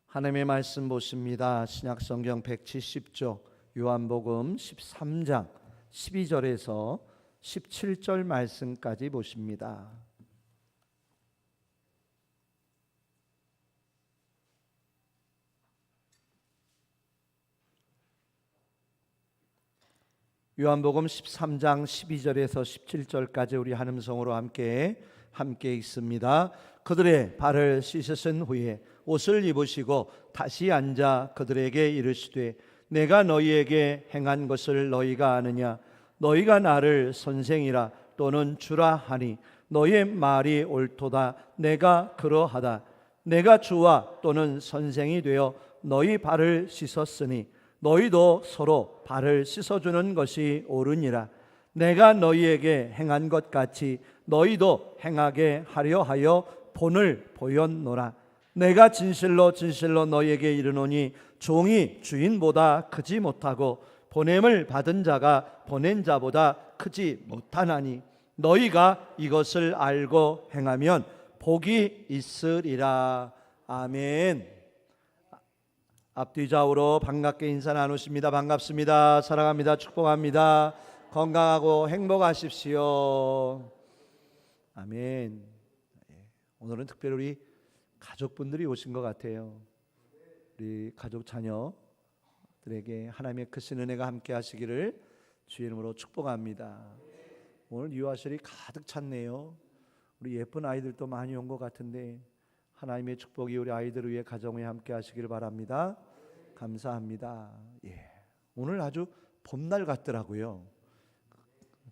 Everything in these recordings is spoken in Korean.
하나님의 말씀 보십니다. 신약성경 170쪽 요한복음 13장 12절에서 17절 말씀까지 보십니다. 요한복음 13장 12절에서 17절까지 우리 한 음성으로 함께 읽습니다. 그들의 발을 씻으신 후에 옷을 입으시고 다시 앉아 그들에게 이르시되 내가 너희에게 행한 것을 너희가 아느냐? 너희가 나를 선생이라 또는 주라 하니 너희의 말이 옳도다. 내가 그러하다. 내가 주와 또는 선생이 되어 너희 발을 씻었으니 너희도 서로 발을 씻어주는 것이 옳으니라. 내가 너희에게 행한 것 같이 너희도 행하게 하려 하여 본을 보였노라. 내가 진실로 너희에게 이르노니 종이 주인보다 크지 못하고 보냄을 받은 자가 보낸 자보다 크지 못하나니 너희가 이것을 알고 행하면 복이 있으리라. 아멘. 앞뒤 좌우로 반갑게 인사 나누십니다. 반갑습니다. 사랑합니다. 축복합니다. 건강하고 행복하십시오. 아멘. 오늘은 특별히 우리 가족분들이 오신 것 같아요. 우리 가족 자녀들에게 하나님의 크신 은혜가 함께 하시기를 주의 이름으로 축복합니다. 오늘 유아실이 가득 찼네요. 우리 예쁜 아이들도 많이 온 것 같은데 하나님의 축복이 우리 아이들 위해 가정에 함께 하시기를 바랍니다. 감사합니다. 오늘 아주 봄날 같더라고요.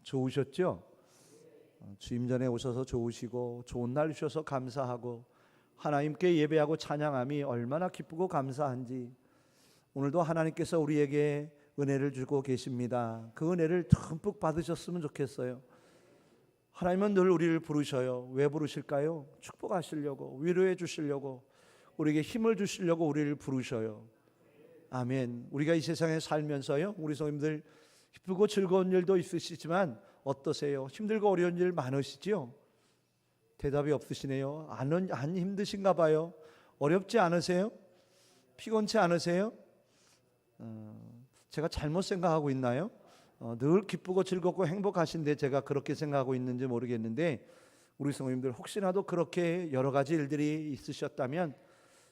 좋으셨죠? 주임 전에 오셔서 좋으시고 좋은 날 주셔서 감사하고 하나님께 예배하고 찬양함이 얼마나 기쁘고 감사한지 오늘도 하나님께서 우리에게 은혜를 주고 계십니다. 그 은혜를 듬뿍 받으셨으면 좋겠어요. 하나님은 늘 우리를 부르셔요. 왜 부르실까요? 축복하시려고, 위로해 주시려고, 우리에게 힘을 주시려고 우리를 부르셔요. 아멘. 우리가 이 세상에 살면서요, 우리 성도님들 기쁘고 즐거운 일도 있으시지만 어떠세요? 힘들고 어려운 일 많으시지요? 대답이 없으시네요. 안 힘드신가 봐요. 어렵지 않으세요? 피곤치 않으세요? 제가 잘못 생각하고 있나요? 늘 기쁘고 즐겁고 행복하신데 제가 그렇게 생각하고 있는지 모르겠는데 우리 성도님들 혹시나도 그렇게 여러 가지 일들이 있으셨다면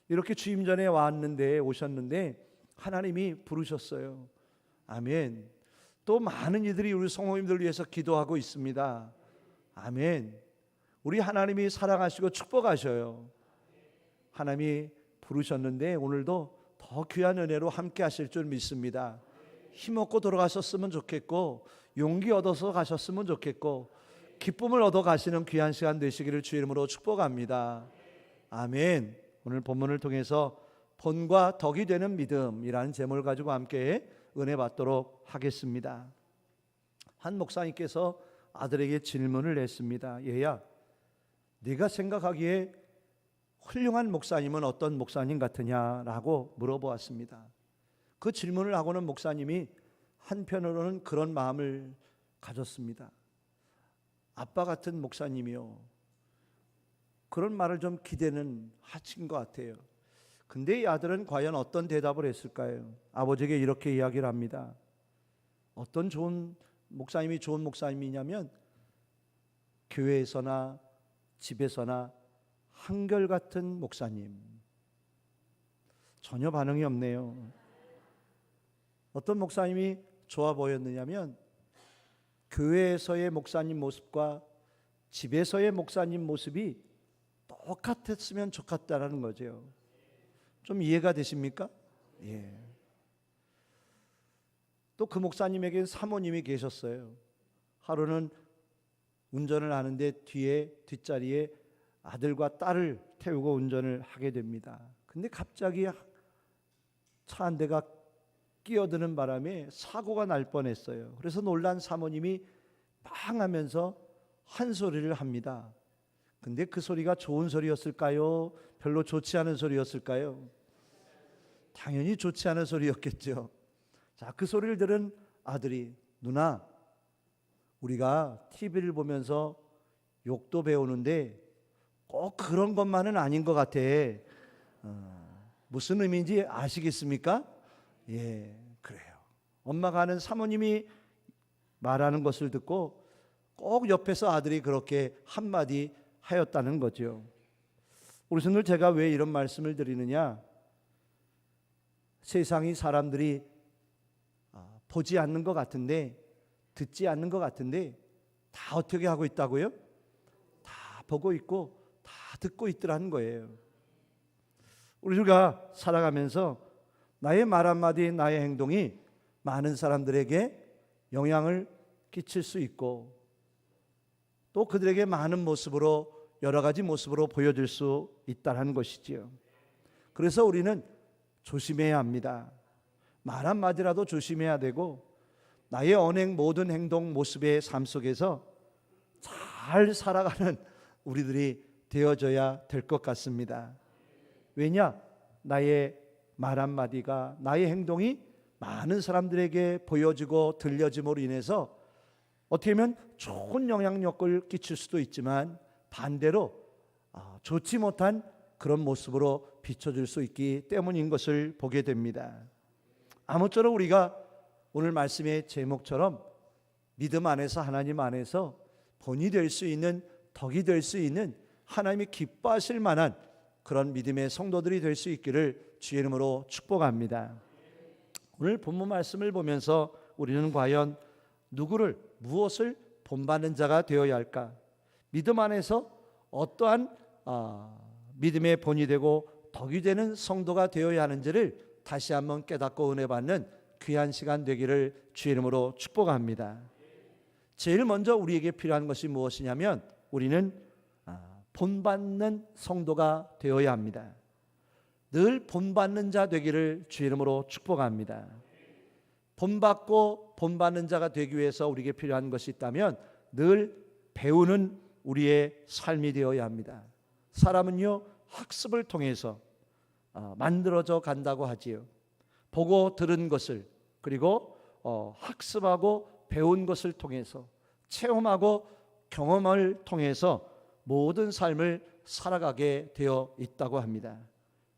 이렇게 주임 전에 오셨는데 하나님이 부르셨어요. 아멘. 또 많은 이들이 우리 성도님들 위해서 기도하고 있습니다. 아멘. 우리 하나님이 사랑하시고 축복하셔요. 하나님이 부르셨는데 오늘도 더 귀한 은혜로 함께 하실 줄 믿습니다. 힘없고 돌아가셨으면 좋겠고 용기 얻어서 가셨으면 좋겠고 기쁨을 얻어 가시는 귀한 시간 되시기를 주의 이름으로 축복합니다. 아멘. 오늘 본문을 통해서 본과 덕이 되는 믿음이라는 제목을 가지고 함께 은혜 받도록 하겠습니다. 한 목사님께서 아들에게 질문을 했습니다. 얘야, 네가 생각하기에 훌륭한 목사님은 어떤 목사님 같으냐라고 물어보았습니다. 그 질문을 하고는 목사님이 한편으로는 그런 마음을 가졌습니다. 아빠 같은 목사님이요. 그런 말을 좀 기대는 하신 것 같아요. 근데 이 아들은 과연 어떤 대답을 했을까요? 아버지에게 이렇게 이야기를 합니다. 어떤 좋은 목사님이 좋은 목사님이냐면 교회에서나 집에서나 한결같은 목사님. 전혀 반응이 없네요. 어떤 목사님이 좋아 보였느냐면 교회에서의 목사님 모습과 집에서의 목사님 모습이 똑같았으면 좋겠다라는 거죠. 좀 이해가 되십니까? 예. 또 그 목사님에게는 사모님이 계셨어요. 하루는 운전을 하는데 뒷자리에 아들과 딸을 태우고 운전을 하게 됩니다. 근데 갑자기 차 한 대가 끼어드는 바람에 사고가 날 뻔했어요. 그래서 놀란 사모님이 빵 하면서 한 소리를 합니다. 근데 그 소리가 좋은 소리였을까요? 별로 좋지 않은 소리였을까요? 당연히 좋지 않은 소리였겠죠. 자, 그 소리를 들은 아들이 누나, 우리가 TV를 보면서 욕도 배우는데 꼭 그런 것만은 아닌 것 같아. 무슨 의미인지 아시겠습니까? 예, 그래요. 엄마가 하는 사모님이 말하는 것을 듣고 꼭 옆에서 아들이 그렇게 한마디 하였다는 거죠. 우리 손들, 제가 왜 이런 말씀을 드리느냐? 세상이 사람들이 보지 않는 것 같은데, 듣지 않는 것 같은데 다 어떻게 하고 있다고요? 다 보고 있고 다 듣고 있더라는 거예요. 우리가 살아가면서 나의 말 한마디, 나의 행동이 많은 사람들에게 영향을 끼칠 수 있고, 또 그들에게 많은 모습으로, 여러 가지 모습으로 보여줄 수 있다는 것이지요. 그래서 우리는 조심해야 합니다. 말 한마디라도 조심해야 되고, 나의 언행, 모든 행동, 모습의 삶 속에서 잘 살아가는 우리들이 되어져야 될 것 같습니다. 왜냐? 나의 말 한마디가, 나의 행동이 많은 사람들에게 보여지고 들려짐으로 인해서 어떻게 보면 좋은 영향력을 끼칠 수도 있지만, 반대로 좋지 못한 그런 모습으로 비춰줄 수 있기 때문인 것을 보게 됩니다. 아무쪼록 우리가 오늘 말씀의 제목처럼 믿음 안에서, 하나님 안에서 본이 될 수 있는, 덕이 될 수 있는, 하나님이 기뻐하실 만한 그런 믿음의 성도들이 될 수 있기를 주의 이름으로 축복합니다. 오늘 본문 말씀을 보면서 우리는 과연 누구를, 무엇을 본받는 자가 되어야 할까? 믿음 안에서 어떠한 믿음의 본이 되고 덕이 되는 성도가 되어야 하는지를 다시 한번 깨닫고 은혜 받는 귀한 시간 되기를 주의 이름으로 축복합니다. 제일 먼저 우리에게 필요한 것이 무엇이냐면, 우리는 본받는 성도가 되어야 합니다. 늘 본받는 자 되기를 주의 이름으로 축복합니다. 본받고 본받는 자가 되기 위해서 우리에게 필요한 것이 있다면 늘 배우는 우리의 삶이 되어야 합니다. 사람은요, 학습을 통해서 만들어져 간다고 하지요. 보고 들은 것을, 그리고 학습하고 배운 것을 통해서, 체험하고 경험을 통해서 모든 삶을 살아가게 되어 있다고 합니다.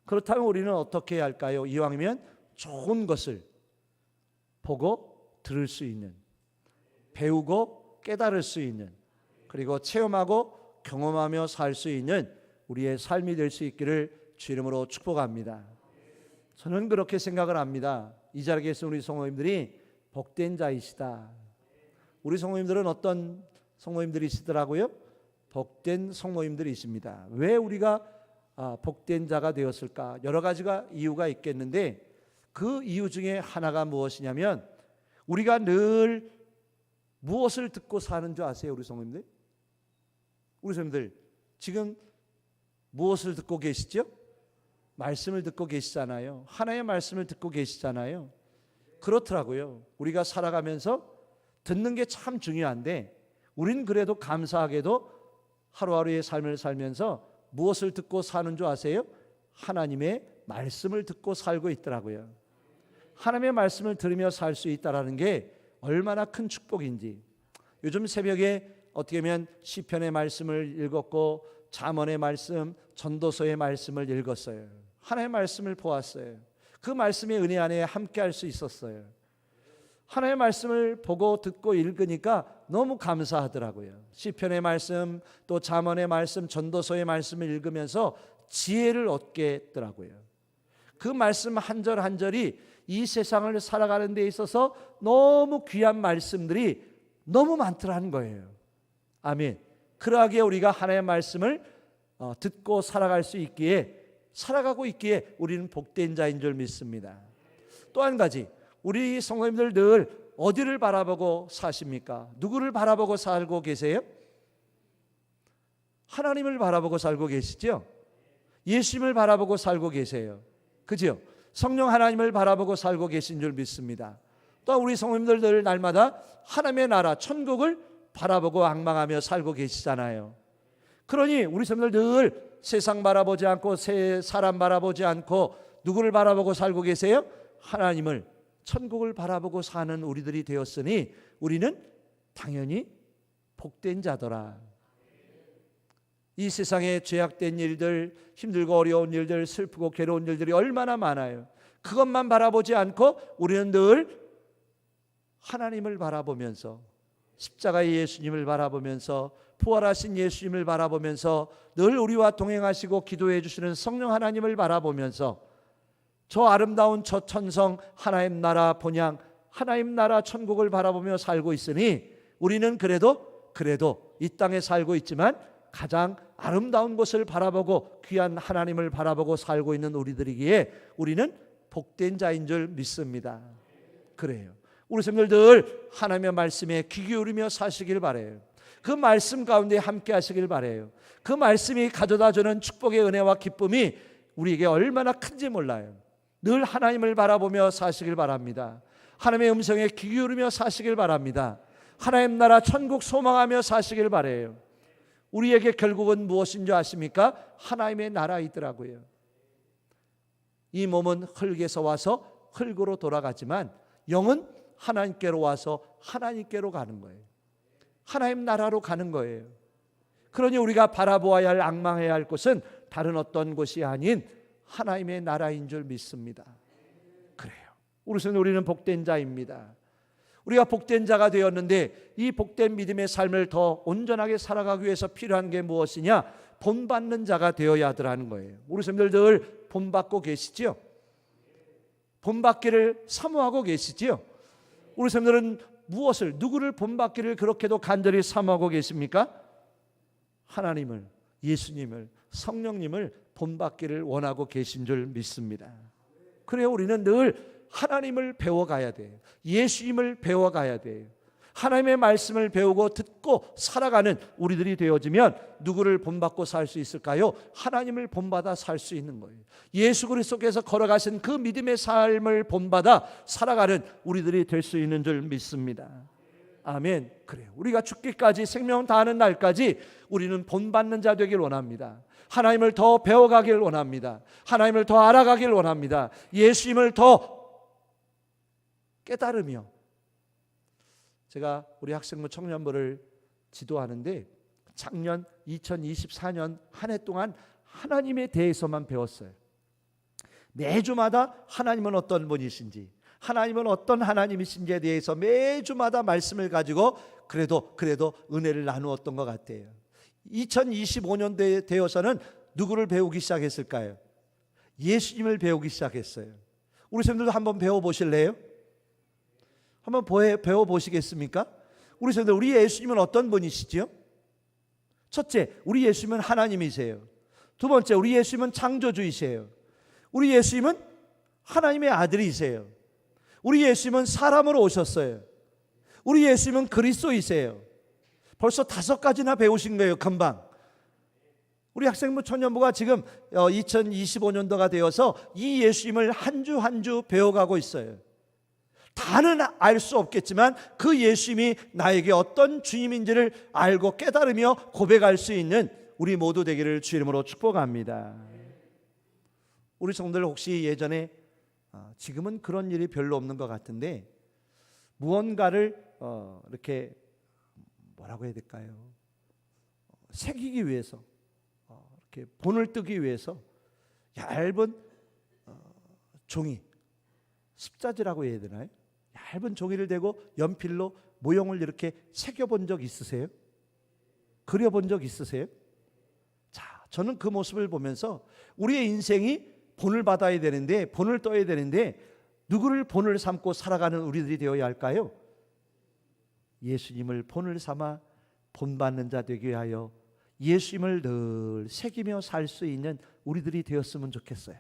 그렇다면 우리는 어떻게 해야 할까요? 이왕이면 좋은 것을 보고 들을 수 있는, 배우고 깨달을 수 있는, 그리고 체험하고 경험하며 살 수 있는 우리의 삶이 될 수 있기를 주 이름으로 축복합니다. 저는 그렇게 생각을 합니다. 이 자리에서 우리 성도님들이 복된 자이시다. 우리 성도님들은 어떤 성도님들이시더라고요? 복된 성도님들이십니다. 왜 우리가 복된 자가 되었을까? 여러 가지가 이유가 있겠는데, 그 이유 중에 하나가 무엇이냐면, 우리가 늘 무엇을 듣고 사는 줄 아세요? 우리 성도님들? 우리 성도님들 지금 무엇을 듣고 계시죠? 말씀을 듣고 계시잖아요. 하나의 말씀을 듣고 계시잖아요. 그렇더라고요. 우리가 살아가면서 듣는 게 참 중요한데, 우린 그래도 감사하게도 하루하루의 삶을 살면서 무엇을 듣고 사는 줄 아세요? 하나님의 말씀을 듣고 살고 있더라고요. 하나님의 말씀을 들으며 살 수 있다는 게 얼마나 큰 축복인지. 요즘 새벽에 어떻게 보면 시편의 말씀을 읽었고, 잠언의 말씀, 전도서의 말씀을 읽었어요. 하나님의 말씀을 보았어요. 그 말씀의 은혜 안에 함께 할 수 있었어요. 하나님의 말씀을 보고 듣고 읽으니까 너무 감사하더라고요. 시편의 말씀, 또 잠언의 말씀, 전도서의 말씀을 읽으면서 지혜를 얻겠더라고요. 그 말씀 한 절 한 절이 이 세상을 살아가는 데 있어서 너무 귀한 말씀들이 너무 많더라는 거예요. 아멘. 그러하기에 우리가 하나님의 말씀을 듣고 살아갈 수 있기에, 살아가고 있기에 우리는 복된 자인 줄 믿습니다. 또 한 가지, 우리 성도님들 늘 어디를 바라보고 사십니까? 누구를 바라보고 살고 계세요? 하나님을 바라보고 살고 계시죠? 예수님을 바라보고 살고 계세요. 그죠? 성령 하나님을 바라보고 살고 계신 줄 믿습니다. 또 우리 성도님들 늘 날마다 하나님의 나라, 천국을 바라보고 앙망하며 살고 계시잖아요. 그러니 우리 성도님들 늘 세상 바라보지 않고, 사람 바라보지 않고 누구를 바라보고 살고 계세요? 하나님을, 천국을 바라보고 사는 우리들이 되었으니 우리는 당연히 복된 자더라. 이 세상에 죄악된 일들, 힘들고 어려운 일들, 슬프고 괴로운 일들이 얼마나 많아요. 그것만 바라보지 않고 우리는 늘 하나님을 바라보면서, 십자가의 예수님을 바라보면서, 부활하신 예수님을 바라보면서, 늘 우리와 동행하시고 기도해 주시는 성령 하나님을 바라보면서 저 아름다운 저 천성 하나님 나라 본향, 하나님 나라 천국을 바라보며 살고 있으니 우리는 그래도 이 땅에 살고 있지만 가장 아름다운 곳을 바라보고 귀한 하나님을 바라보고 살고 있는 우리들이기에 우리는 복된 자인 줄 믿습니다. 그래요. 우리 성도들 늘 하나님의 말씀에 귀 기울이며 사시길 바라요. 그 말씀 가운데 함께 하시길 바라요. 그 말씀이 가져다주는 축복의 은혜와 기쁨이 우리에게 얼마나 큰지 몰라요. 늘 하나님을 바라보며 사시길 바랍니다. 하나님의 음성에 귀 기울이며 사시길 바랍니다. 하나님 나라 천국 소망하며 사시길 바라요. 우리에게 결국은 무엇인 줄 아십니까? 하나님의 나라이더라고요. 이 몸은 흙에서 와서 흙으로 돌아가지만 영은 하나님께로 와서 하나님께로 가는 거예요. 하나님 나라로 가는 거예요. 그러니 우리가 바라보아야 할, 앙망해야 할 곳은 다른 어떤 곳이 아닌 하나님의 나라인 줄 믿습니다. 그래요. 우리는 복된 자입니다. 우리가 복된 자가 되었는데 이 복된 믿음의 삶을 더 온전하게 살아가기 위해서 필요한 게 무엇이냐? 본받는 자가 되어야 하더라는 거예요. 우리 성도들 늘 본받고 계시지요? 본받기를 사모하고 계시지요? 우리 성도들은 무엇을, 누구를 본받기를 그렇게도 간절히 사모하고 계십니까? 하나님을, 예수님을, 성령님을 본받기를 원하고 계신 줄 믿습니다. 그래요. 우리는 늘 하나님을 배워가야 돼요. 예수님을 배워가야 돼요. 하나님의 말씀을 배우고 듣고 살아가는 우리들이 되어지면 누구를 본받고 살 수 있을까요? 하나님을 본받아 살 수 있는 거예요. 예수 그리스도께서 걸어가신 그 믿음의 삶을 본받아 살아가는 우리들이 될 수 있는 줄 믿습니다. 아멘. 그래요. 우리가 죽기까지, 생명 다하는 날까지 우리는 본받는 자 되길 원합니다. 하나님을 더 배워가길 원합니다. 하나님을 더 알아가길 원합니다. 예수님을 더 깨달으며, 제가 우리 학생부 청년부를 지도하는데 작년 2024년 한 해 동안 하나님에 대해서만 배웠어요. 매주마다 하나님은 어떤 분이신지, 하나님은 어떤 하나님이신지에 대해서 매주마다 말씀을 가지고 그래도 은혜를 나누었던 것 같아요. 2025년도에 되어서는 누구를 배우기 시작했을까요? 예수님을 배우기 시작했어요. 우리 선생님들도 한번 배워보실래요? 한번 배워보시겠습니까? 우리 선생님들, 우리 예수님은 어떤 분이시죠? 첫째, 우리 예수님은 하나님이세요. 두 번째, 우리 예수님은 창조주이세요. 우리 예수님은 하나님의 아들이세요. 우리 예수님은 사람으로 오셨어요. 우리 예수님은 그리스도이세요. 벌써 5가지나 배우신 거예요. 금방. 우리 학생부 청년부가 지금 2025년도가 되어서 이 예수님을 한 주 한 주 배워가고 있어요. 다는 알 수 없겠지만 그 예수님이 나에게 어떤 주님인지를 알고 깨달으며 고백할 수 있는 우리 모두 되기를 주 이름으로 축복합니다. 우리 성도들 혹시 예전에, 지금은 그런 일이 별로 없는 것 같은데, 무언가를 이렇게 뭐라고 해야 될까요? 새기기 위해서, 이렇게 본을 뜨기 위해서 얇은 종이, 십자지라고 해야 되나요? 얇은 종이를 대고 연필로 모형을 이렇게 새겨본 적 있으세요? 그려본 적 있으세요? 자, 저는 그 모습을 보면서 우리의 인생이 본을 받아야 되는데, 본을 떠야 되는데 누구를 본을 삼고 살아가는 우리들이 되어야 할까요? 예수님을 본을 삼아 본받는 자 되게 하여 예수님을 늘 새기며 살 수 있는 우리들이 되었으면 좋겠어요.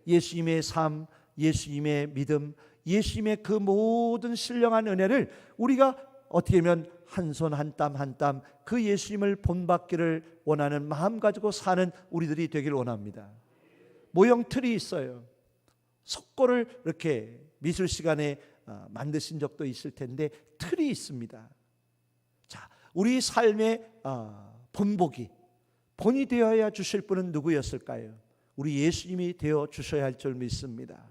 예수님의 삶, 예수님의 믿음, 예수님의 그 모든 신령한 은혜를 우리가 어떻게 하면 한 손 한 땀 한 땀 그 예수님을 본받기를 원하는 마음 가지고 사는 우리들이 되길 원합니다. 모형 틀이 있어요. 석고를 이렇게 미술 시간에 만드신 적도 있을 텐데 틀이 있습니다. 자, 우리 삶의 본보기, 본이 되어야 주실 분은 누구였을까요? 우리 예수님이 되어 주셔야 할 줄 믿습니다.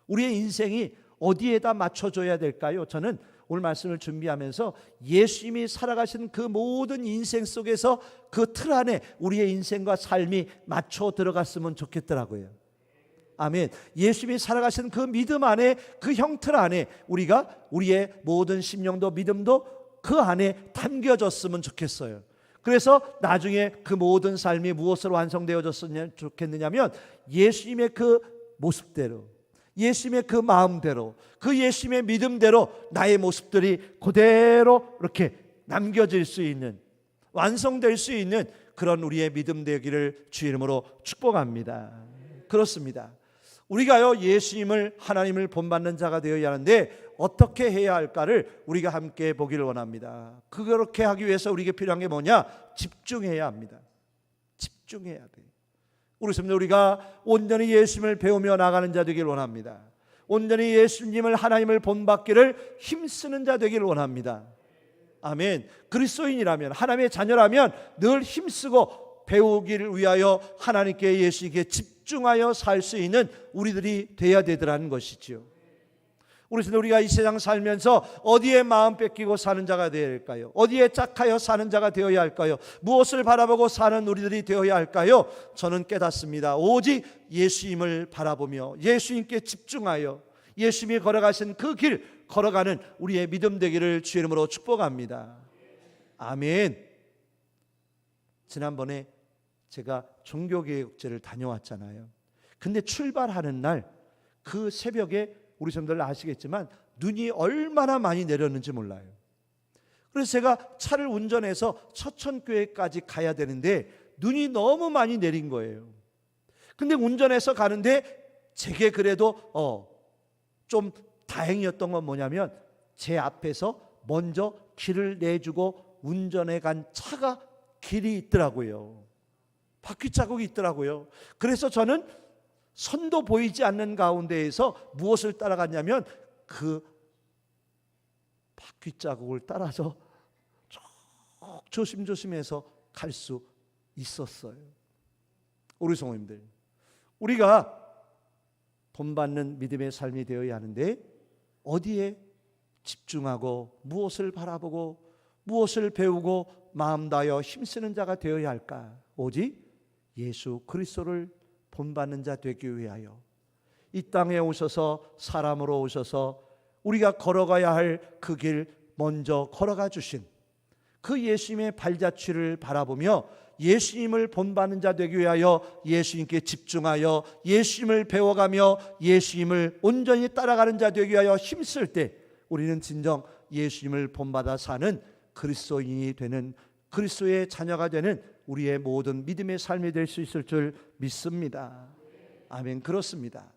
우리의 인생이 어디에다 맞춰줘야 될까요? 저는 오늘 말씀을 준비하면서 예수님이 살아가신 그 모든 인생 속에서 그 틀 안에 우리의 인생과 삶이 맞춰 들어갔으면 좋겠더라고요. 아멘. 예수님이 살아가신 그 믿음 안에, 그 형틀 안에 우리가 우리의 모든 심령도 믿음도 그 안에 담겨졌으면 좋겠어요. 그래서 나중에 그 모든 삶이 무엇으로 완성되어졌으면 좋겠느냐면 예수님의 그 모습대로, 예수님의 그 마음대로, 그 예수님의 믿음대로 나의 모습들이 그대로 이렇게 남겨질 수 있는, 완성될 수 있는 그런 우리의 믿음 되기를 주 이름으로 축복합니다. 그렇습니다. 우리가요 예수님을, 하나님을 본받는 자가 되어야 하는데 어떻게 해야 할까를 우리가 함께 보기를 원합니다. 그렇게 하기 위해서 우리에게 필요한 게 뭐냐? 집중해야 합니다. 집중해야 돼요. 우리가 온전히 예수님을 배우며 나가는 자 되기를 원합니다. 온전히 예수님을, 하나님을 본받기를 힘쓰는 자 되기를 원합니다. 아멘. 그리스도인이라면, 하나님의 자녀라면 늘 힘쓰고 배우기를 위하여 하나님께, 예수님께 집중하여 살 수 있는 우리들이 돼야 되더라는 것이죠. 우리가 이 세상 살면서 어디에 마음 뺏기고 사는 자가 되어야 할까요? 어디에 짝하여 사는 자가 되어야 할까요? 무엇을 바라보고 사는 우리들이 되어야 할까요? 저는 깨닫습니다. 오직 예수님을 바라보며 예수님께 집중하여 예수님이 걸어가신 그 길 걸어가는 우리의 믿음 되기를 주의 이름으로 축복합니다. 아멘. 지난번에 제가 종교개혁제를 다녀왔잖아요. 근데 출발하는 날 그 새벽에 우리 성도들 아시겠지만 눈이 얼마나 많이 내렸는지 몰라요. 그래서 제가 차를 운전해서 서천교회까지 가야 되는데 눈이 너무 많이 내린 거예요. 근데 운전해서 가는데 제게 그래도 좀 다행이었던 건 뭐냐면 제 앞에서 먼저 길을 내주고 운전해 간 차가 길이 있더라고요. 바퀴 자국이 있더라고요. 그래서 저는 선도 보이지 않는 가운데에서 무엇을 따라갔냐면 그 바퀴 자국을 따라서 조심조심해서 갈 수 있었어요. 우리 성도님들, 우리가 본받는 믿음의 삶이 되어야 하는데 어디에 집중하고 무엇을 바라보고 무엇을 배우고 마음 다하여 힘쓰는 자가 되어야 할까? 오직 예수 그리스도를 본받는 자 되기 위하여 이 땅에 오셔서 사람으로 오셔서 우리가 걸어가야 할 그 길 먼저 걸어가 주신 그 예수님의 발자취를 바라보며 예수님을 본받는 자 되기 위하여 예수님께 집중하여 예수님을 배워가며 예수님을 온전히 따라가는 자 되기 위하여 힘쓸 때 우리는 진정 예수님을 본받아 사는 그리스도인이 되는, 그리스도의 자녀가 되는 우리의 모든 믿음의 삶이 될 수 있을 줄 믿습니다. 아멘. 그렇습니다.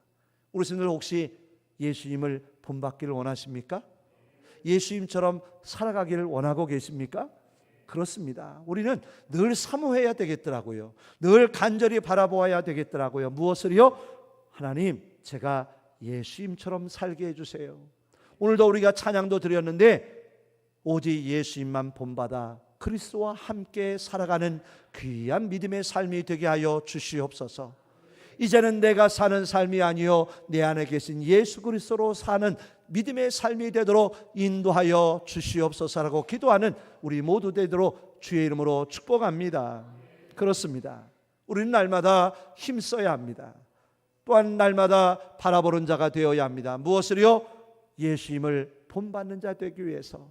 우리 성도들 혹시 예수님을 본받기를 원하십니까? 예수님처럼 살아가기를 원하고 계십니까? 그렇습니다. 우리는 늘 사모해야 되겠더라고요. 늘 간절히 바라보아야 되겠더라고요. 무엇을요? 하나님, 제가 예수님처럼 살게 해주세요. 오늘도 우리가 찬양도 드렸는데 오직 예수님만 본받아 그리스도와 함께 살아가는 귀한 믿음의 삶이 되게 하여 주시옵소서. 이제는 내가 사는 삶이 아니요 내 안에 계신 예수 그리스도로 사는 믿음의 삶이 되도록 인도하여 주시옵소서라고 기도하는 우리 모두 되도록 주의 이름으로 축복합니다. 그렇습니다. 우리는 날마다 힘써야 합니다. 또한 날마다 바라보는 자가 되어야 합니다. 무엇을요? 예수님을 본받는 자 되기 위해서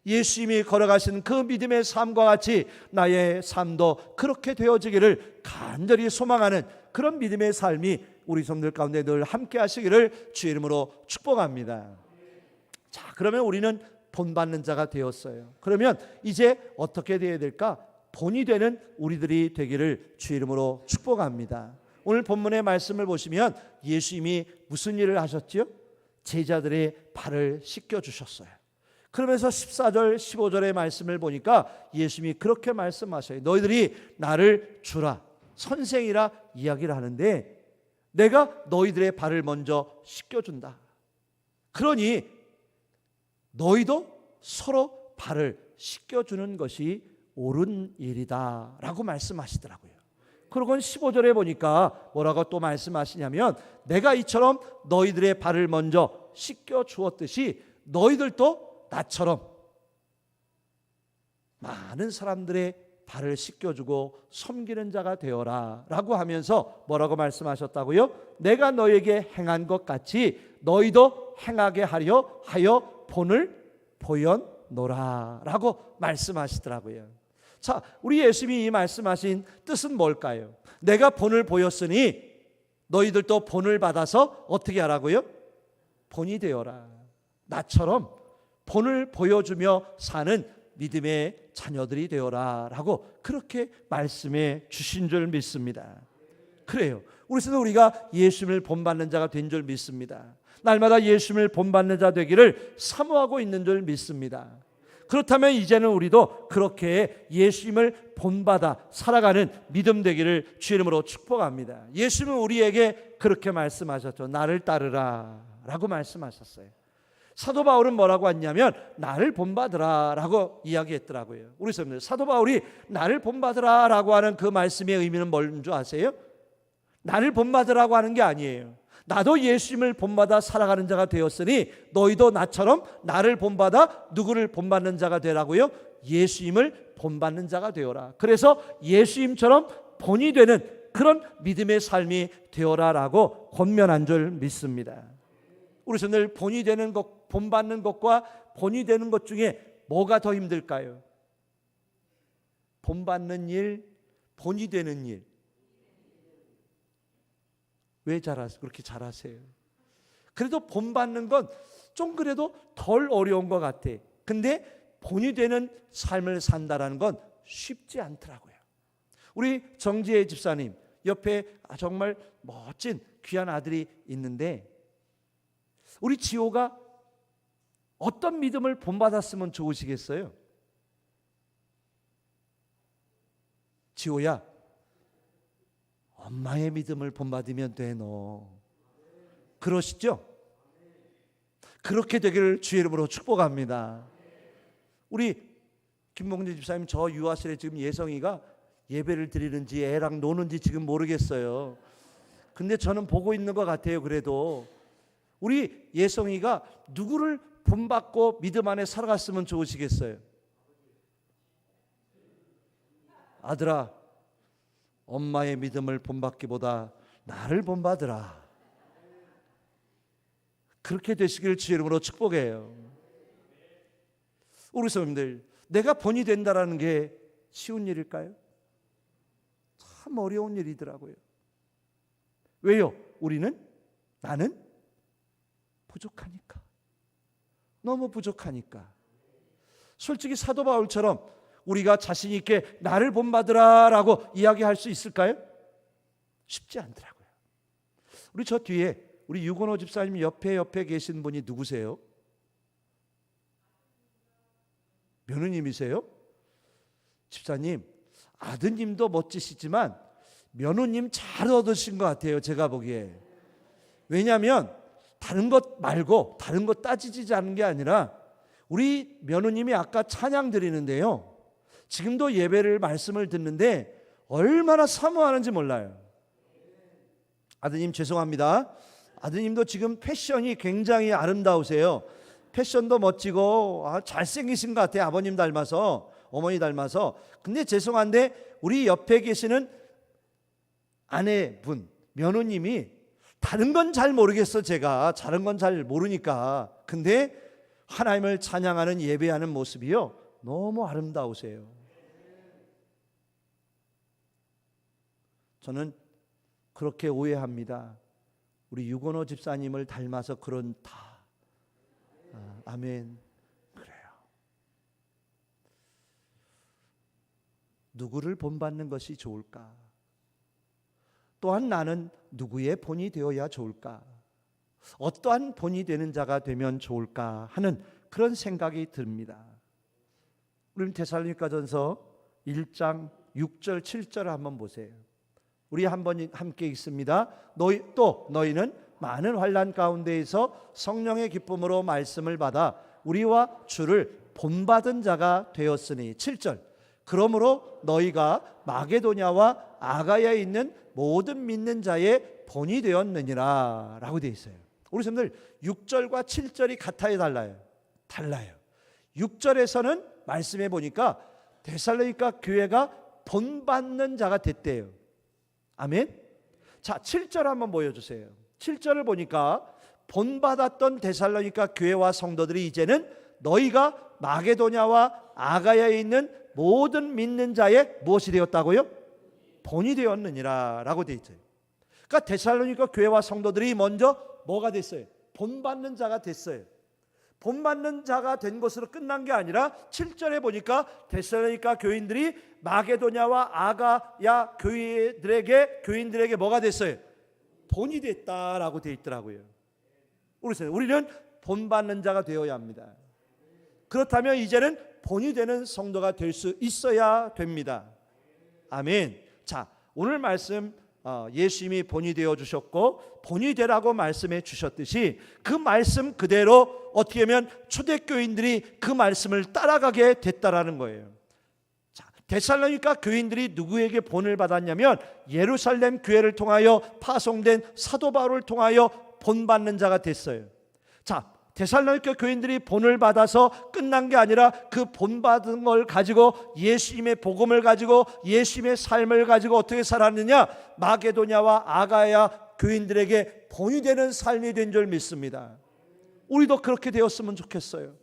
예수님이 걸어가신 그 믿음의 삶과 같이 나의 삶도 그렇게 되어지기를 간절히 소망하는 그런 믿음의 삶이 우리 성도들 가운데 늘 함께 하시기를 주의 이름으로 축복합니다. 자, 그러면 우리는 본받는 자가 되었어요. 그러면 이제 어떻게 되어야 될까? 본이 되는 우리들이 되기를 주의 이름으로 축복합니다. 오늘 본문의 말씀을 보시면 예수님이 무슨 일을 하셨지요? 제자들의 발을 씻겨주셨어요. 그러면서 14절 15절의 말씀을 보니까 예수님이 그렇게 말씀하셔요. 너희들이 나를 주라, 선생이라 이야기를 하는데 내가 너희들의 발을 먼저 씻겨준다. 그러니 너희도 서로 발을 씻겨주는 것이 옳은 일이다 라고 말씀하시더라고요. 그러고 15절에 보니까 뭐라고 또 말씀하시냐면 내가 이처럼 너희들의 발을 먼저 씻겨주었듯이 너희들도 나처럼 많은 사람들의 발을 씻겨주고 섬기는 자가 되어라 라고 하면서 뭐라고 말씀하셨다고요? 내가 너에게 행한 것 같이 너희도 행하게 하려 하여 본을 보였노라 라고 말씀하시더라고요. 자, 우리 예수님이 이 말씀하신 뜻은 뭘까요? 내가 본을 보였으니 너희들도 본을 받아서 어떻게 하라고요? 본이 되어라. 나처럼 본을 보여주며 사는 믿음의 자녀들이 되어라 라고 그렇게 말씀해 주신 줄 믿습니다. 그래요. 그래서 우리가 예수님을 본받는 자가 된 줄 믿습니다. 날마다 예수님을 본받는 자 되기를 사모하고 있는 줄 믿습니다. 그렇다면 이제는 우리도 그렇게 예수님을 본받아 살아가는 믿음 되기를 주의 이름으로 축복합니다. 예수님은 우리에게 그렇게 말씀하셨죠. 나를 따르라 라고 말씀하셨어요. 사도 바울은 뭐라고 했냐면 나를 본받으라 라고 이야기했더라고요. 우리 성도들, 사도 바울이 나를 본받으라 라고 하는 그 말씀의 의미는 뭔 줄 아세요? 나를 본받으라고 하는 게 아니에요. 나도 예수님을 본받아 살아가는 자가 되었으니 너희도 나처럼 나를 본받아 누구를 본받는 자가 되라고요? 예수님을 본받는 자가 되어라. 그래서 예수님처럼 본이 되는 그런 믿음의 삶이 되어라 라고 권면한 줄 믿습니다. 우리 성도들, 본이 되는 것, 본받는 것과 본이 되는 것 중에 뭐가 더 힘들까요? 본받는 일, 본이 되는 일. 왜 그렇게 잘하세요? 그래도 본받는 건 좀 그래도 덜 어려운 것 같아. 근데 본이 되는 삶을 산다라는 건 쉽지 않더라고요. 우리 정지혜 집사님 옆에 정말 멋진 귀한 아들이 있는데 우리 지호가 어떤 믿음을 본받았으면 좋으시겠어요? 지호야, 엄마의 믿음을 본받으면 돼 너. 그러시죠? 그렇게 되기를 주의 이름으로 축복합니다. 우리 김봉재 집사님 저 유아실에 지금 예성이가 예배를 드리는지 애랑 노는지 지금 모르겠어요. 근데 저는 보고 있는 것 같아요. 그래도 우리 예성이가 누구를 본받고 믿음 안에 살아갔으면 좋으시겠어요? 아들아, 엄마의 믿음을 본받기보다 나를 본받으라. 그렇게 되시길 주의 이름으로 축복해요. 우리 성도님들, 내가 본이 된다라는 게 쉬운 일일까요? 참 어려운 일이더라고요. 왜요? 나는 부족하니까. 너무 부족하니까. 솔직히 사도 바울처럼 우리가 자신 있게 나를 본받으라 라고 이야기할 수 있을까요? 쉽지 않더라고요. 우리 저 뒤에 우리 유건호 집사님 옆에 계신 분이 누구세요? 며느님이세요? 집사님, 아드님도 멋지시지만 며느님 잘 얻으신 것 같아요. 제가 보기에. 왜냐하면 다른 것 말고 다른 것 따지지 않는 게 아니라 우리 며느님이 아까 찬양 드리는데요, 지금도 예배를 말씀을 듣는데 얼마나 사모하는지 몰라요. 아드님 죄송합니다. 아드님도 지금 패션이 굉장히 아름다우세요. 패션도 멋지고 잘생기신 것 같아요. 아버님 닮아서, 어머니 닮아서. 근데 죄송한데 우리 옆에 계시는 아내분, 며느님이 다른 건 잘 모르겠어. 제가 다른 건 잘 모르니까. 근데 하나님을 찬양하는 예배하는 모습이요, 너무 아름다우세요. 저는 그렇게 오해합니다. 우리 유건호 집사님을 닮아서 그런다. 아멘. 그래요. 누구를 본받는 것이 좋을까? 또한 나는 누구의 본이 되어야 좋을까? 어떠한 본이 되는 자가 되면 좋을까 하는 그런 생각이 듭니다. 우리 데살로니가전서 1장 6절 7절을 한번 보세요. 우리 한번 함께 읽습니다. 너희는 많은 환난 가운데에서 성령의 기쁨으로 말씀을 받아 우리와 주를 본받은 자가 되었으니. 7절. 그러므로 너희가 마게도냐와 아가야에 있는 모든 믿는 자의 본이 되었느니라 라고 되어 있어요. 우리 성도들 6절과 7절이 같아요, 달라요? 달라요. 6절에서는 말씀해 보니까 데살로니가 교회가 본받는 자가 됐대요. 아멘. 자, 7절 한번 보여주세요. 7절을 보니까 본받았던 데살로니가 교회와 성도들이 이제는 너희가 마게도냐와 아가야에 있는 모든 믿는 자의 무엇이 되었다고요? 본이 되었느니라 라고 되어 있어요. 그러니까 데살로니가 교회와 성도들이 먼저 뭐가 됐어요? 본받는 자가 됐어요. 본받는 자가 된 것으로 끝난 게 아니라 7절에 보니까 데살로니가 교인들이 마게도냐와 아가야 교인들에게 뭐가 됐어요? 본이 됐다라고 되어 있더라고요. 우리는 본받는 자가 되어야 합니다. 그렇다면 이제는 본이 되는 성도가 될 수 있어야 됩니다. 아멘. 자, 오늘 말씀 예수님이 본이 되어 주셨고 본이 되라고 말씀해 주셨듯이 그 말씀 그대로 어떻게 하면 초대교인들이 그 말씀을 따라가게 됐다라는 거예요. 자, 데살로니가 교인들이 누구에게 본을 받았냐면 예루살렘 교회를 통하여 파송된 사도 바울을 통하여 본받는 자가 됐어요. 자, 데살로니가 교인들이 본을 받아서 끝난 게 아니라 그 본받은 걸 가지고 예수님의 복음을 가지고 예수님의 삶을 가지고 어떻게 살았느냐? 마게도냐와 아가야 교인들에게 본이 되는 삶이 된 줄 믿습니다. 우리도 그렇게 되었으면 좋겠어요.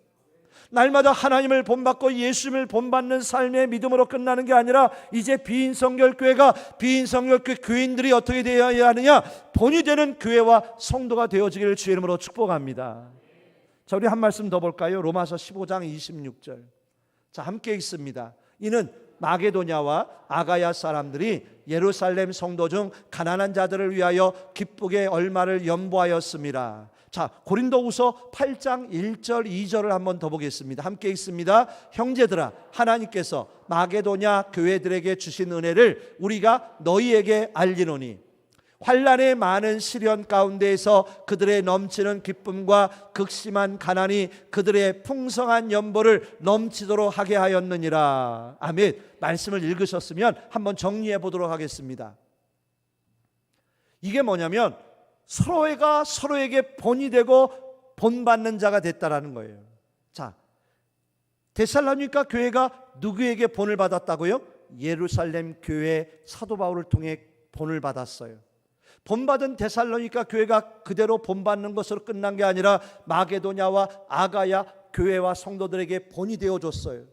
날마다 하나님을 본받고 예수님을 본받는 삶의 믿음으로 끝나는 게 아니라 이제 비인성결교회가 비인성결교회 교인들이 어떻게 되어야 하느냐? 본이 되는 교회와 성도가 되어지기를 주의 이름으로 축복합니다. 자, 우리 한 말씀 더 볼까요? 로마서 15장 26절. 자, 함께 읽습니다. 이는 마게도냐와 아가야 사람들이 예루살렘 성도 중 가난한 자들을 위하여 기쁘게 얼마를 연보하였습니다. 자, 고린도후서 8장 1절 2절을 한번 더 보겠습니다. 함께 읽습니다. 형제들아, 하나님께서 마게도냐 교회들에게 주신 은혜를 우리가 너희에게 알리노니 환난의 많은 시련 가운데에서 그들의 넘치는 기쁨과 극심한 가난이 그들의 풍성한 연보를 넘치도록 하게 하였느니라. 아멘. 말씀을 읽으셨으면 한번 정리해 보도록 하겠습니다. 이게 뭐냐면 서로가 서로에게 본이 되고 본받는 자가 됐다라는 거예요. 자, 데살로니가 교회가 누구에게 본을 받았다고요? 예루살렘 교회 사도 바울을 통해 본을 받았어요. 본받은 데살로니가 교회가 그대로 본받는 것으로 끝난 게 아니라 마게도냐와 아가야 교회와 성도들에게 본이 되어줬어요.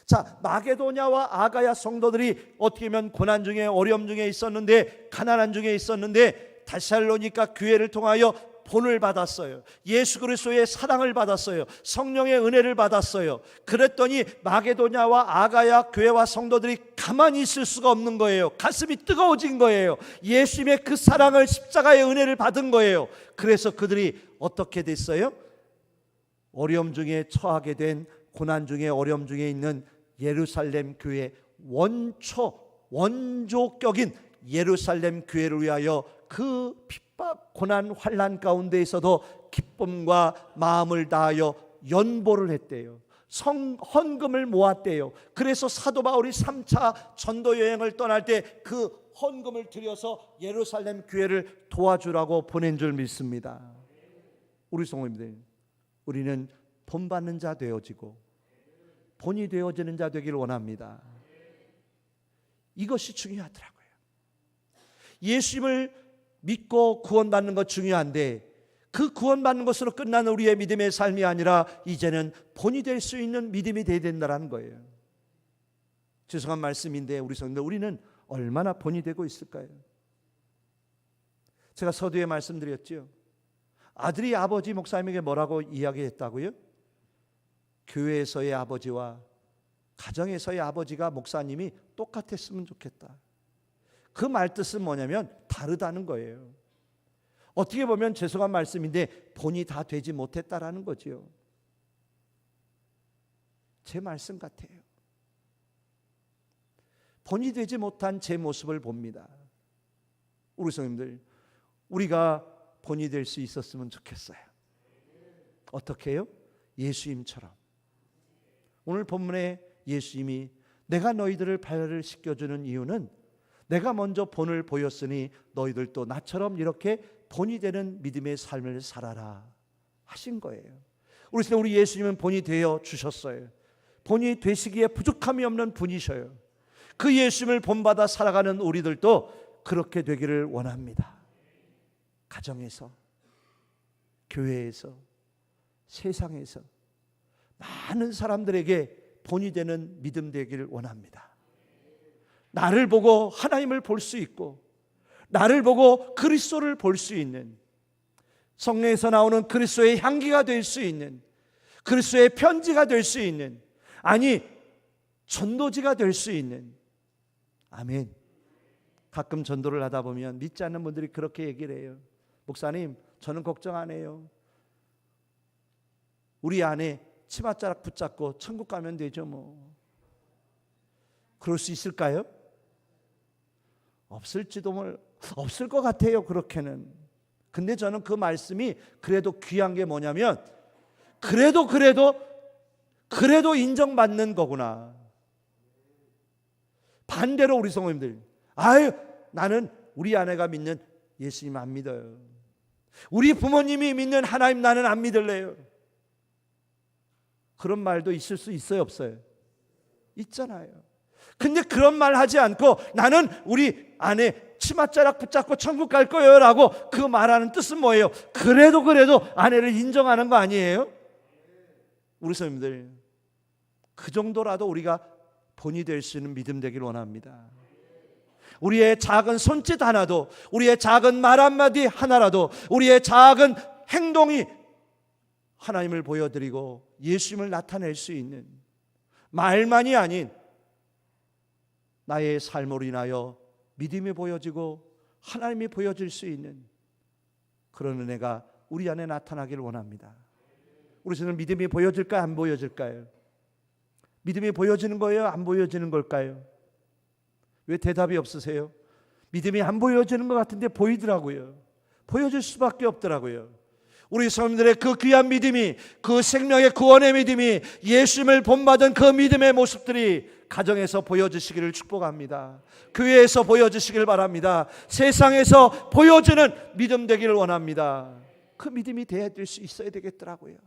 자, 마게도냐와 아가야 성도들이 어떻게 보면 고난 중에 어려움 중에 있었는데 가난한 중에 있었는데 데살로니가 교회를 통하여 본을 받았어요. 예수 그리스도의 사랑을 받았어요. 성령의 은혜를 받았어요. 그랬더니 마게도냐와 아가야 교회와 성도들이 가만히 있을 수가 없는 거예요. 가슴이 뜨거워진 거예요. 예수님의 그 사랑을 십자가의 은혜를 받은 거예요. 그래서 그들이 어떻게 됐어요? 어려움 중에 처하게 된 고난 중에 어려움 중에 있는 예루살렘 교회 원조격인 예루살렘 교회를 위하여 그 핍박, 고난, 환난 가운데에서도 기쁨과 마음을 다하여 연보를 했대요. 헌금을 모았대요. 그래서 사도 바울이 3차 전도 여행을 떠날 때 그 헌금을 들여서 예루살렘 교회를 도와주라고 보낸 줄 믿습니다. 우리 성도님들, 우리는 본받는 자 되어지고 본이 되어지는 자 되기를 원합니다. 이것이 중요하더라고요. 예수님을 믿고 구원받는 것 중요한데 그 구원받는 것으로 끝나는 우리의 믿음의 삶이 아니라 이제는 본이 될 수 있는 믿음이 되어야 된다는 거예요. 죄송한 말씀인데 우리 성도들, 우리는 얼마나 본이 되고 있을까요? 제가 서두에 말씀드렸죠. 아들이 아버지 목사님에게 뭐라고 이야기했다고요? 교회에서의 아버지와 가정에서의 아버지가 목사님이 똑같았으면 좋겠다. 그 말뜻은 뭐냐면 다르다는 거예요. 어떻게 보면 죄송한 말씀인데 본이 다 되지 못했다라는 거죠. 제 말씀 같아요. 본이 되지 못한 제 모습을 봅니다. 우리 성도님들, 우리가 본이 될 수 있었으면 좋겠어요. 어떻게 해요? 예수님처럼. 오늘 본문에 예수님이 내가 너희들을 발을 씻겨주는 이유는 내가 먼저 본을 보였으니 너희들도 나처럼 이렇게 본이 되는 믿음의 삶을 살아라 하신 거예요. 우리 예수님은 본이 되어 주셨어요. 본이 되시기에 부족함이 없는 분이셔요. 그 예수님을 본받아 살아가는 우리들도 그렇게 되기를 원합니다. 가정에서, 교회에서, 세상에서 많은 사람들에게 본이 되는 믿음 되기를 원합니다. 나를 보고 하나님을 볼 수 있고, 나를 보고 그리스도를 볼 수 있는, 성령에서 나오는 그리스도의 향기가 될 수 있는, 그리스도의 편지가 될 수 있는, 아니 전도지가 될 수 있는. 아멘. 가끔 전도를 하다 보면 믿지 않는 분들이 그렇게 얘기를 해요. 목사님, 저는 걱정 안 해요. 우리 안에 치맛자락 붙잡고 천국 가면 되죠 뭐. 그럴 수 있을까요? 없을 것 같아요. 그렇게는. 근데 저는 그 말씀이 그래도 귀한 게 뭐냐면, 그래도 인정받는 거구나. 반대로 우리 성도님들, 나는 우리 아내가 믿는 예수님 안 믿어요. 우리 부모님이 믿는 하나님 나는 안 믿을래요. 그런 말도 있을 수 있어요, 없어요? 있잖아요. 근데 그런 말 하지 않고 나는 우리 아내 치맛자락 붙잡고 천국 갈 거예요 라고 그 말하는 뜻은 뭐예요? 그래도 아내를 인정하는 거 아니에요? 우리 성도님들, 그 정도라도 우리가 본이 될 수 있는 믿음 되길 원합니다. 우리의 작은 손짓 하나도, 우리의 작은 말 한마디 하나라도, 우리의 작은 행동이 하나님을 보여드리고 예수님을 나타낼 수 있는, 말만이 아닌 나의 삶으로 인하여 믿음이 보여지고 하나님이 보여질 수 있는 그런 은혜가 우리 안에 나타나기를 원합니다. 우리 저는 믿음이 보여질까요? 안 보여질까요? 믿음이 보여지는 거예요? 안 보여지는 걸까요? 왜 대답이 없으세요? 믿음이 안 보여지는 것 같은데 보이더라고요. 보여질 수밖에 없더라고요. 우리 성도들의 그 귀한 믿음이, 그 생명의 구원의 믿음이, 예수님을 본받은 그 믿음의 모습들이 가정에서 보여지시기를 축복합니다. 교회에서 보여지시길 바랍니다. 세상에서 보여지는 믿음 되기를 원합니다. 그 믿음이 될 수 있어야 되겠더라고요.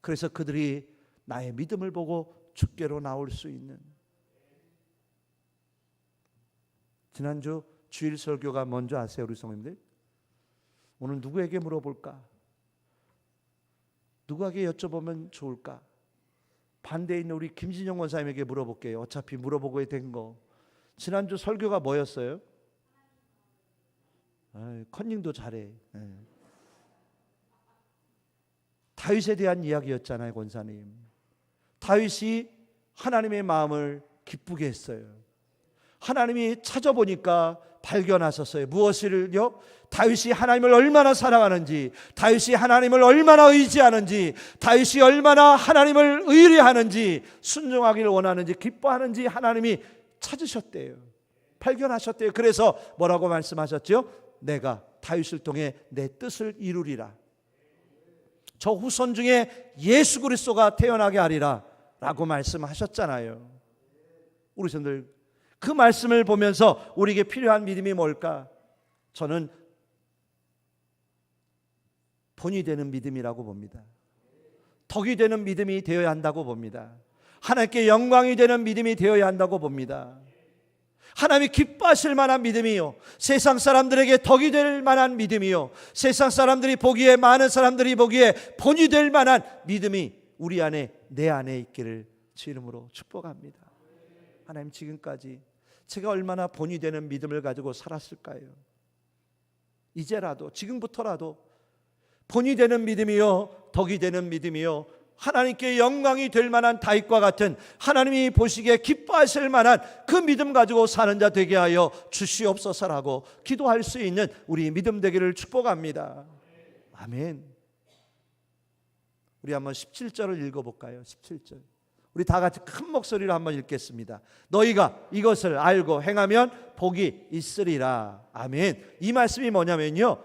그래서 그들이 나의 믿음을 보고 주께로 나올 수 있는. 지난주 주일 설교가 뭔지 아세요, 우리 성도님들? 오늘 누구에게 물어볼까? 누구에게 여쭤보면 좋을까? 반대에 있는 우리 김진영 원사님에게 물어볼게요. 어차피 물어보고 된 거. 지난주 설교가 뭐였어요? 컨닝도 잘해. 다윗에 대한 이야기였잖아요, 권사님. 다윗이 하나님의 마음을 기쁘게 했어요. 하나님이 찾아보니까 발견하셨어요. 무엇을요? 다윗이 하나님을 얼마나 사랑하는지, 다윗이 하나님을 얼마나 의지하는지, 다윗이 얼마나 하나님을 의뢰하는지, 순종하기를 원하는지, 기뻐하는지 하나님이 찾으셨대요. 발견하셨대요. 그래서 뭐라고 말씀하셨죠? 내가 다윗을 통해 내 뜻을 이루리라. 저 후손 중에 예수 그리스도가 태어나게 하리라 라고 말씀하셨잖아요. 우리 성도들, 그 말씀을 보면서 우리에게 필요한 믿음이 뭘까? 저는 본이 되는 믿음이라고 봅니다. 덕이 되는 믿음이 되어야 한다고 봅니다. 하나님께 영광이 되는 믿음이 되어야 한다고 봅니다. 하나님이 기뻐하실 만한 믿음이요, 세상 사람들에게 덕이 될 만한 믿음이요, 세상 사람들이 보기에, 많은 사람들이 보기에 본이 될 만한 믿음이 우리 안에, 내 안에 있기를 주 이름으로 축복합니다. 하나님, 지금까지 제가 얼마나 본이 되는 믿음을 가지고 살았을까요? 이제라도, 지금부터라도 본이 되는 믿음이요, 덕이 되는 믿음이요, 하나님께 영광이 될 만한 다윗과 같은, 하나님이 보시기에 기뻐하실 만한 그 믿음 가지고 사는 자 되게 하여 주시옵소서라고 기도할 수 있는 우리 믿음 되기를 축복합니다. 아멘. 우리 한번 17절을 읽어볼까요? 17절. 우리 다 같이 큰 목소리로 한번 읽겠습니다. 너희가 이것을 알고 행하면 복이 있으리라. 아멘. 이 말씀이 뭐냐면요,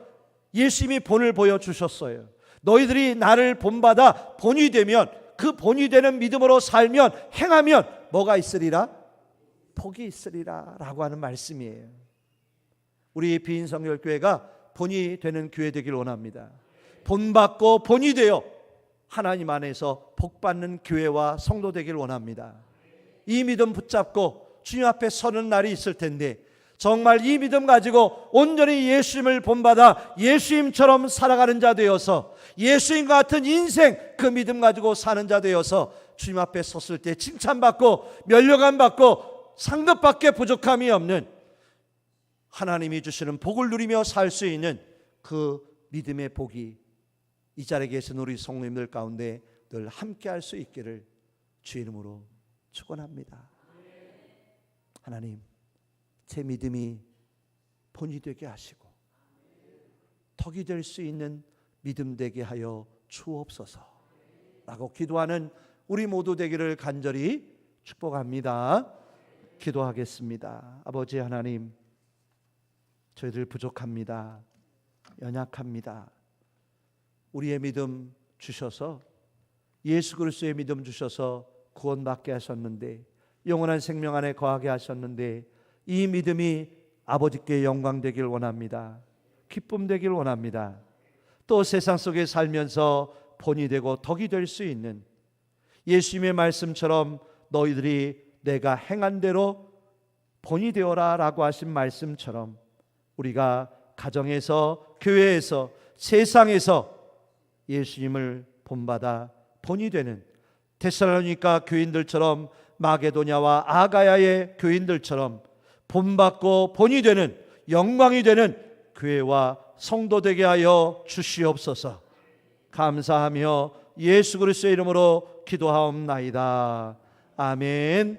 예수님이 본을 보여주셨어요. 너희들이 나를 본받아 본이 되면, 그 본이 되는 믿음으로 살면, 행하면 뭐가 있으리라? 복이 있으리라 라고 하는 말씀이에요. 우리 비인성결교회가 본이 되는 교회 되길 원합니다. 본받고 본이 되어 하나님 안에서 복받는 교회와 성도 되길 원합니다. 이 믿음 붙잡고 주님 앞에 서는 날이 있을 텐데 정말 이 믿음 가지고 온전히 예수님을 본받아 예수님처럼 살아가는 자 되어서 예수님과 같은 인생 그 믿음 가지고 사는 자 되어서 주님 앞에 섰을 때 칭찬받고 면류관 받고 상급밖에 부족함이 없는 하나님이 주시는 복을 누리며 살 수 있는 그 믿음의 복이 이 자리에 계신 우리 성도님들 가운데 늘 함께 할 수 있기를 주의 이름으로 축원합니다. 하나님, 제 믿음이 본이 되게 하시고 덕이 될 수 있는 믿음 되게 하여 주옵소서 라고 기도하는 우리 모두 되기를 간절히 축복합니다. 기도하겠습니다. 아버지 하나님, 저희들 부족합니다. 연약합니다. 우리의 믿음 주셔서 예수 그리스도의 믿음 주셔서 구원받게 하셨는데 영원한 생명 안에 거하게 하셨는데 이 믿음이 아버지께 영광 되길 원합니다. 기쁨 되길 원합니다. 또 세상 속에 살면서 본이 되고 덕이 될 수 있는 예수님의 말씀처럼 너희들이 내가 행한 대로 본이 되어라 라고 하신 말씀처럼 우리가 가정에서 교회에서 세상에서 예수님을 본받아 본이 되는 데살로니가 교인들처럼 마게도냐와 아가야의 교인들처럼 본받고 본이 되는 영광이 되는 교회와 성도 되게 하여 주시옵소서. 감사하며 예수 그리스도의 이름으로 기도하옵나이다. 아멘.